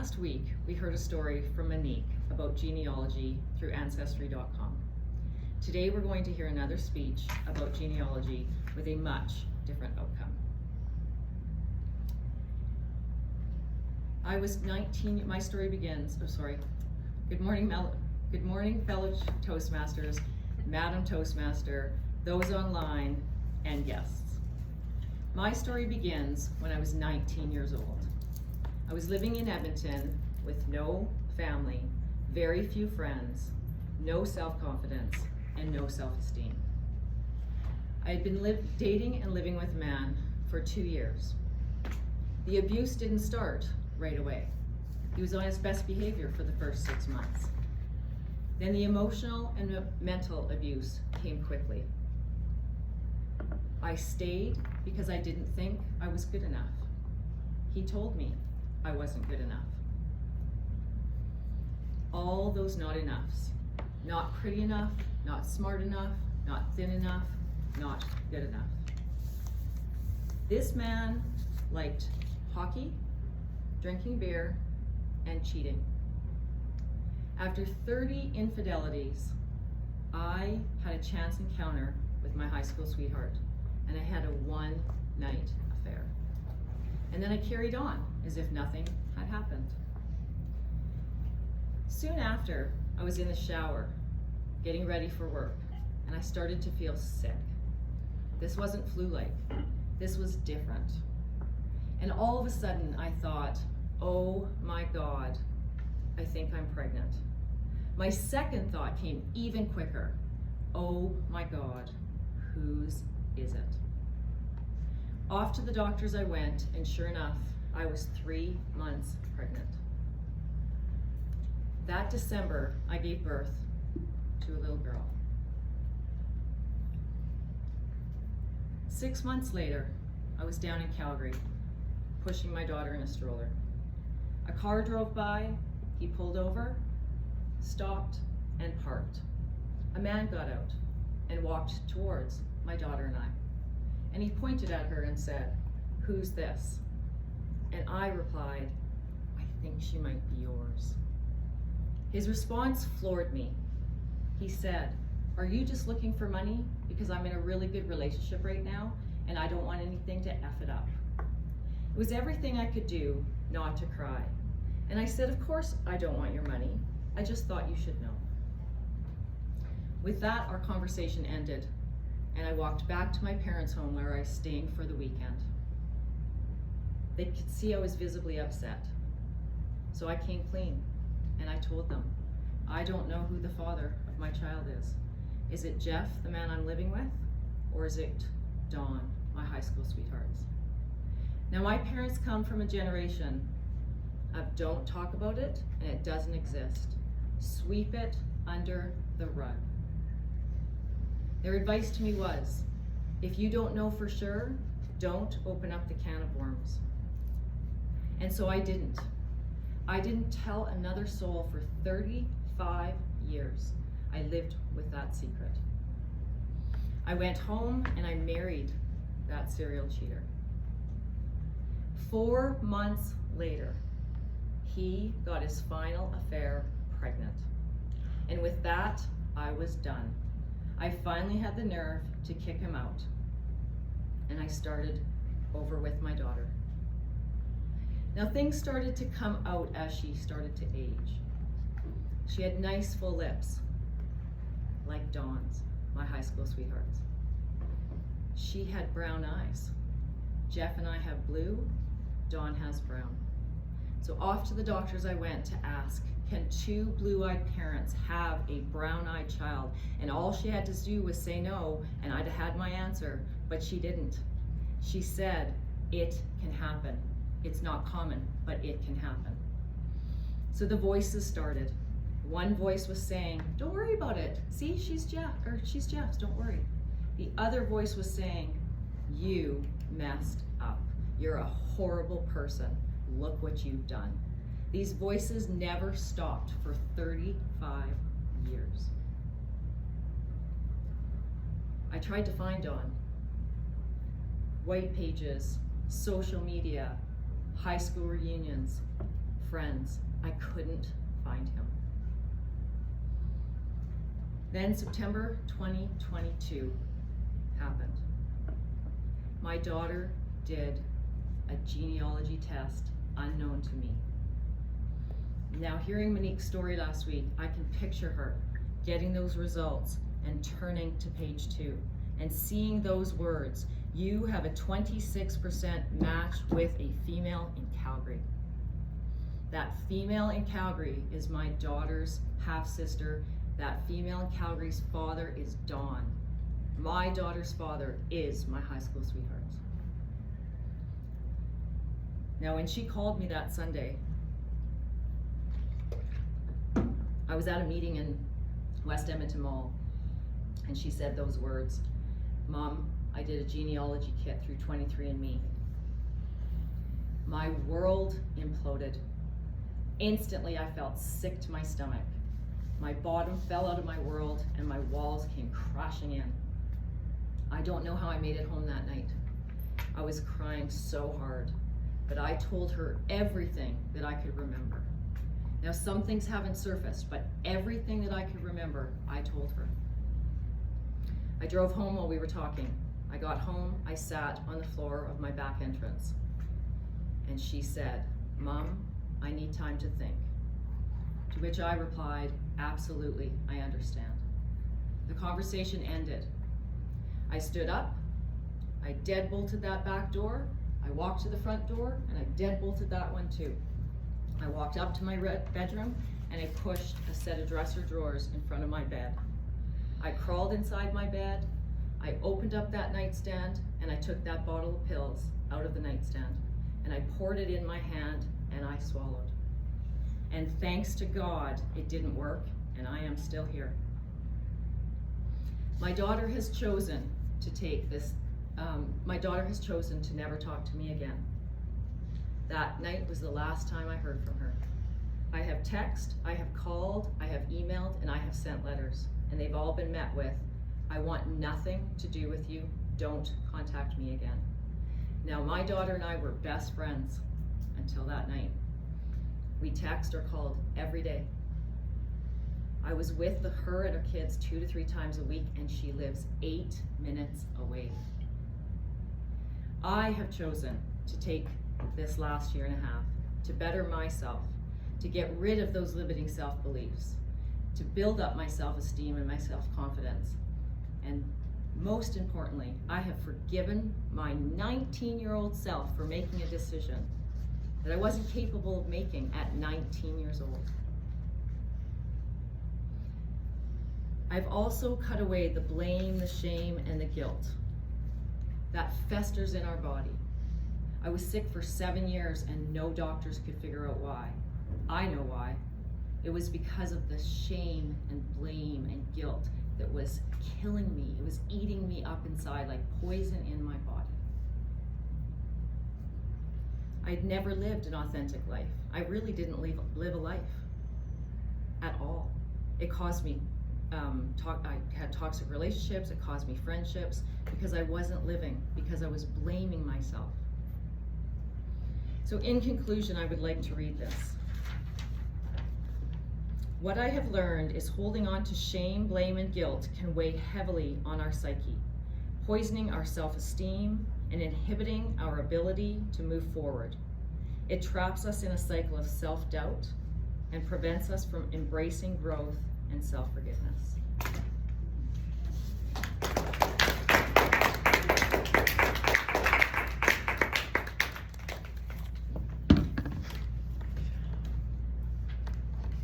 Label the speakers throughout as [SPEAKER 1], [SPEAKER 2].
[SPEAKER 1] Last week, we heard a story from Monique about genealogy through Ancestry.com. Today, we're going to hear another speech about genealogy with a much different outcome. I was 19, my story begins, Good morning, fellow Toastmasters, Madam Toastmaster, those online, and guests. My story begins when I was 19 years old. I was living in Edmonton with no family, very few friends, no self-confidence, and no self-esteem. I had been dating and living with a man for 2 years. The abuse didn't start right away. He was on his best behavior for the first 6 months. Then the emotional and mental abuse came quickly. I stayed because I didn't think I was good enough. He told me I wasn't good enough. All those not enoughs. Not pretty enough, not smart enough, not thin enough, not good enough. This man liked hockey, drinking beer, and cheating. After 30 infidelities, I had a chance encounter with my high school sweetheart, and I had a one-night affair. And then I carried on as if nothing had happened. Soon after, I was in the shower, getting ready for work, and I started to feel sick. This wasn't flu-like, this was different. And all of a sudden I thought, oh my God, I think I'm pregnant. My second thought came even quicker. Oh my God, whose is it? Off to the doctors I went, and sure enough, I was 3 months pregnant. That December, I gave birth to a little girl. 6 months later, I was down in Calgary, pushing my daughter in a stroller. A car drove by, he pulled over, stopped, and parked. A man got out and walked towards my daughter and I. And he pointed at her and said, "Who's this?" And I replied, "I think she might be yours." His response floored me. He said, "Are you just looking for money? Because I'm in a really good relationship right now and I don't want anything to F it up." It was everything I could do not to cry. And I said, "Of course I don't want your money. I just thought you should know." With that, our conversation ended, and I walked back to my parents' home where I was staying for the weekend. They could see I was visibly upset. So I came clean, and I told them, I don't know who the father of my child is. Is it Jeff, the man I'm living with, or is it Dawn, my high school sweethearts? Now, my parents come from a generation of don't talk about it, and it doesn't exist. Sweep it under the rug. Their advice to me was, if you don't know for sure, don't open up the can of worms. And so I didn't. I didn't tell another soul for 35 years. I lived with that secret. I went home and I married that serial cheater. 4 months later, he got his final affair pregnant. And with that, I was done. I finally had the nerve to kick him out. And I started over with my daughter. Now things started to come out as she started to age. She had nice full lips, like Dawn's, my high school sweethearts. She had brown eyes. Jeff and I have blue, Dawn has brown. So off to the doctors I went to ask, can 2 blue-eyed parents have a brown-eyed child? And all she had to do was say no, and I'd have had my answer, but she didn't. She said, it can happen. It's not common, but it can happen. So the voices started. One voice was saying, don't worry about it. See, she's Jeff's, don't worry. The other voice was saying, you messed up. You're a horrible person. Look what you've done. These voices never stopped for 35 years. I tried to find Dawn. White pages, social media, high school reunions, friends. I couldn't find him. Then September 2022 happened. My daughter did a genealogy test unknown to me. Now, hearing Monique's story last week, I can picture her getting those results and turning to page 2 and seeing those words, "You have a 26% match with a female in Calgary." That female in Calgary is my daughter's half-sister. That female in Calgary's father is Don. My daughter's father is my high school sweetheart. Now, when she called me that Sunday, I was at a meeting in West Edmonton Mall, and she said those words, "Mom, I did a genealogy kit through 23andMe. My world imploded. Instantly, I felt sick to my stomach. My bottom fell out of my world, and my walls came crashing in. I don't know how I made it home that night. I was crying so hard, but I told her everything that I could remember. Now, some things haven't surfaced, but everything that I could remember, I told her. I drove home while we were talking. I got home, I sat on the floor of my back entrance, and she said, "Mom, I need time to think." To which I replied, "Absolutely, I understand." The conversation ended. I stood up, I deadbolted that back door, I walked to the front door, and I deadbolted that one too. I walked up to my bedroom, and I pushed a set of dresser drawers in front of my bed. I crawled inside my bed, I opened up that nightstand, and I took that bottle of pills out of the nightstand, and I poured it in my hand, and I swallowed. And thanks to God, it didn't work, and I am still here. My daughter has chosen to take this, my daughter has chosen to never talk to me again. That night was the last time I heard from her. I have texted, I have called, I have emailed, and I have sent letters, and they've all been met with, "I want nothing to do with you, don't contact me again." Now, my daughter and I were best friends until that night. We text or called every day. I was with her and her kids 2 to 3 times a week, and she lives 8 minutes away. I have chosen to take this last year and a half to better myself, to get rid of those limiting self-beliefs, to build up my self-esteem and my self-confidence. And most importantly, I have forgiven my 19-year-old self for making a decision that I wasn't capable of making at 19 years old. I've also cut away the blame, the shame, and the guilt that festers in our body. I was sick for 7 years and no doctors could figure out why. I know why. It was because of the shame and blame and guilt that was killing me. It was eating me up inside like poison in my body. I'd never lived an authentic life. I really didn't live a life at all. It caused me, I had toxic relationships, it caused me friendships, because I wasn't living, because I was blaming myself. So in conclusion, I would like to read this. What I have learned is holding on to shame, blame, and guilt can weigh heavily on our psyche, poisoning our self-esteem and inhibiting our ability to move forward. It traps us in a cycle of self-doubt and prevents us from embracing growth and self-forgiveness.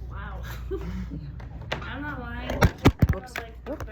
[SPEAKER 2] Wow. I'm not lying.
[SPEAKER 3] Oops.